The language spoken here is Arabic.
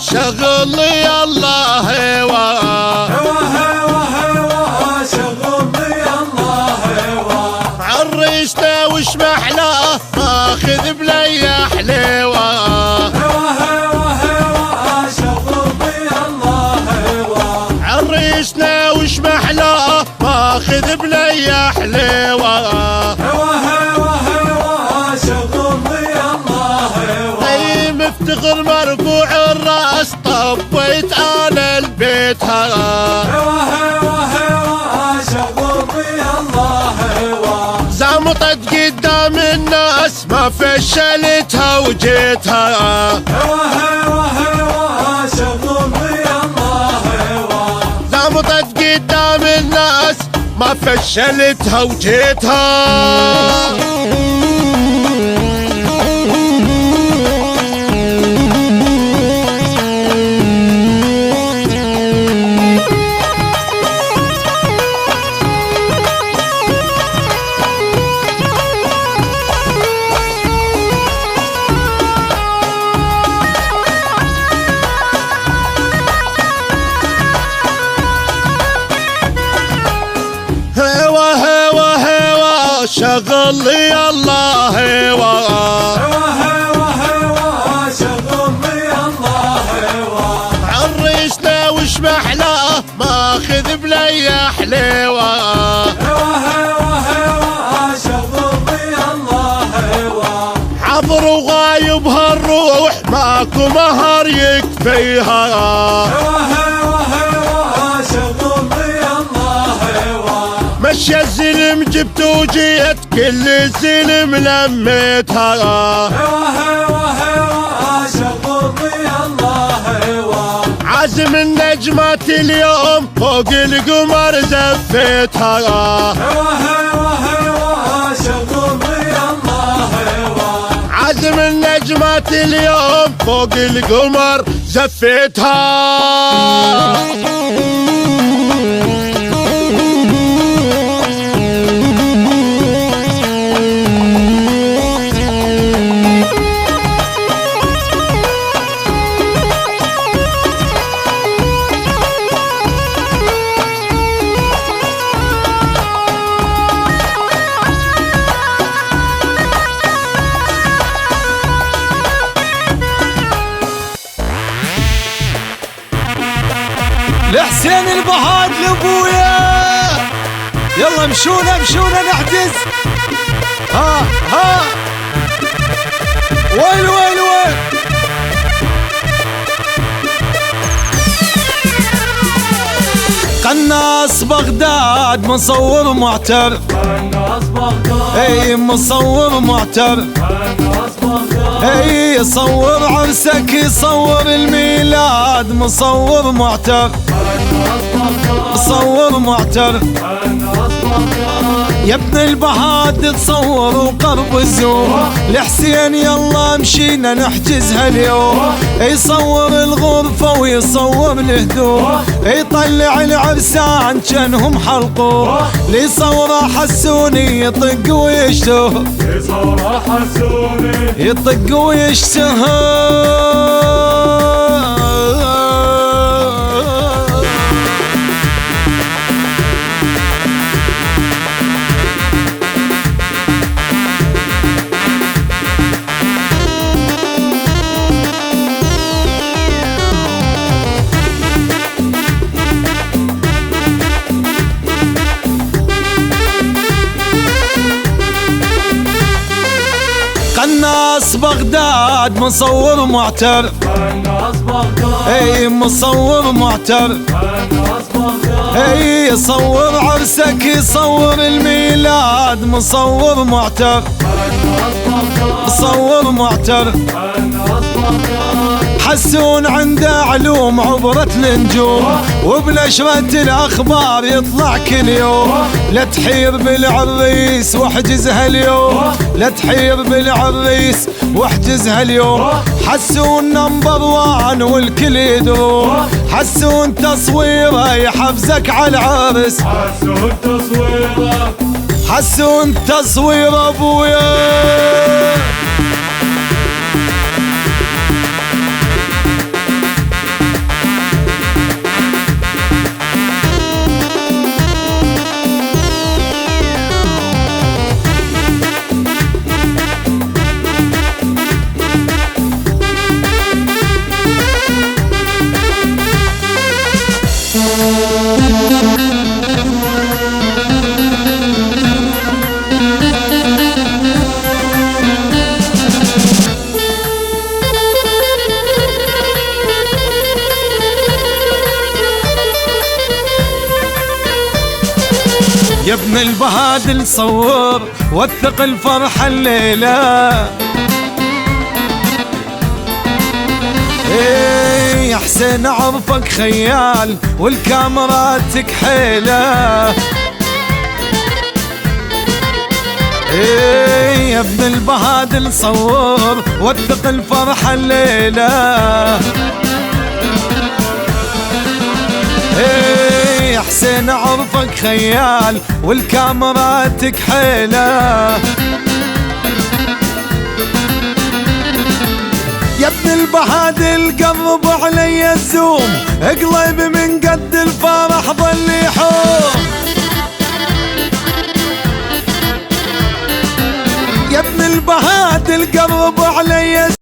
شغل لي الله هوا هوا هوا هوا شغل لي الله هوا عريسنا وش محلاه ماخذ بلي حليوه هوا هوا هوا شغل لي الله هوا عريسنا وش محلاه ماخذ بلي حليوه هوا هوا هوا شغل لي الله هوا اي مفتخر مرفوع الراس طبيت انا البيت هوا هوا هوا شغل لي الله هوا زمطت قدام الناس ما فشلتها وجيتها هوا هوا هوا شغل لي الله هوا زمطت قدام الناس ما فشلتها وجيتها هوا هوا هوا شغل لي الله هوا هوا هوا هوا شغل لي الله هوا عريسنا وش محلاه ماخذ بلي حليوه هوا هوا هوا شغل لي الله هوا حضر وغايب هالروح ماكو مهر يكفيها هوا هوا هوا شغل لي الله هوا مشي الزلم جبت وجيت كل الزلم لميتها هوا هوا هوا شغل لي الله هوا عازم النجمات اليوم فوق القمر زفيتها هوا هوا هوا شغل لي الله هوا عازم النجمات اليوم فوق القمر زفيتها لحسين البهاد لابويا يلا مشونا مشونا نحجز ها وين وين وين قناص بغداد مصور معتر قناص بغداد اي مصور معتر قناص بغداد اي يصور عرسك يصور الميلاد مصور معتر قناص بغداد مصور معتر قناص بغداد يا ابن البهاد تصور وقرب الزور لحسين يلا مشينا نحجزها اليوم يصور الغرفة ويصور الهدوء يطلع العرسان جنهم حلقوه لي صوره حسوني يطق ويشتهر يصور حسوني يطق ويشتهر قناص بغداد مصور معتر قناص بغداد اي مصور معتر قناص بغداد اي يصور عرسك يصور الميلاد مصور معتر قناص بغداد مصور معتر قناص بغداد حسون عنده علوم عبرت النجوم، وبنشرة الأخبار يطلع كل يوم. لا تحير بالعريس واحجزها اليوم، لا تحير بالعريس واحجزها اليوم. حسون نمبر وان والكل يدروم، حسون تصويره يحفزك على العرس. حسون تصويره، حسون تصوير ابويا. يا ابن البهادل صور وثق الفرحة الليلة. ايه يا حسين اعرفك خيال والكاميراتك حيلة. ايه يا ابن البهادل صور وثق الفرحة الليلة. ايه يا حسين اعرفك خيال والكاميراتك حيلة. يا ابن البهادل قرب علي الزوم، اقلب من قد الفرح ظل يحوم. يا ابن البهادل قرب علي